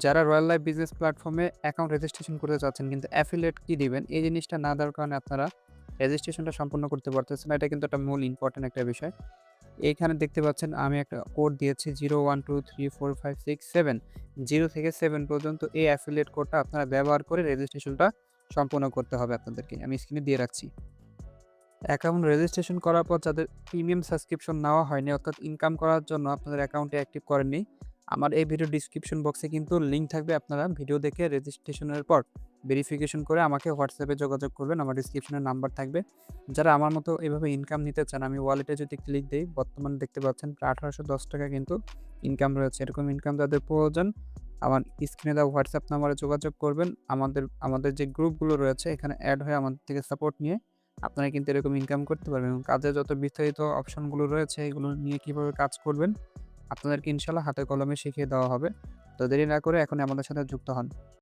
যারা royal life business প্ল্যাটফর্মে account registration করতে চাচ্ছেন কিন্তু অ্যাফিলিয়েট কি দিবেন এই জিনিসটা না দেওয়ার কারণে আপনারা রেজিস্ট্রেশনটা সম্পূর্ণ করতে পারতেছেন না। এটা কিন্তু একটা মূল ইম্পর্টেন্ট একটা বিষয়। এইখানে দেখতে পাচ্ছেন আমি একটা কোড দিয়েছি 01234567 0 থেকে 7 পর্যন্ত এই অ্যাফিলিয়েট কোডটা আপনারা ব্যবহার করে রেজিস্ট্রেশনটা সম্পূর্ণ করতে হবে আপনাদেরকে। আমি স্ক্রিনে দিয়ে রাখছি। অ্যাকাউন্ট রেজিস্ট্রেশন করার পর যাদের প্রিমিয়াম সাবস্ক্রিপশন নেওয়া হয়নি অর্থাৎ ইনকাম করার জন্য আপনাদের অ্যাকাউন্টে অ্যাক্টিভ করেননি, আমার এই ভিডিও ডিসক্রিপশন বক্সে কিন্তু লিঙ্ক থাকবে। আপনারা ভিডিও দেখে রেজিস্ট্রেশনের পর ভেরিফিকেশন করে আমাকে হোয়াটসঅ্যাপে যোগাযোগ করবেন। আমার ডিসক্রিপশনে নাম্বার থাকবে। যারা আমার মতো এভাবে ইনকাম নিতে চান, আমি ওয়ালেটে যদি ক্লিক দেই বর্তমানে দেখতে পাচ্ছেন প্রায় ১৮১০ টাকা কিন্তু ইনকাম রয়েছে। এরকম ইনকাম যাদের প্রয়োজন আমার স্ক্রিনে দেওয়া হোয়াটসঅ্যাপ নাম্বারে যোগাযোগ করবেন। আমাদের যে গ্রুপগুলো রয়েছে এখানে অ্যাড হয়ে আমাদের থেকে সাপোর্ট নিয়ে আপনারা কিন্তু এরকম ইনকাম করতে পারবেন এবং কাজের যত বিস্তারিত অপশনগুলো রয়েছে এগুলো নিয়ে কিভাবে কাজ করবেন আপনাদেরকে ইনশাআল্লাহ হাতে কলমে শিখিয়ে দেওয়া হবে। তো দেরি না করে এখনই আমাদের সাথে যুক্ত হন।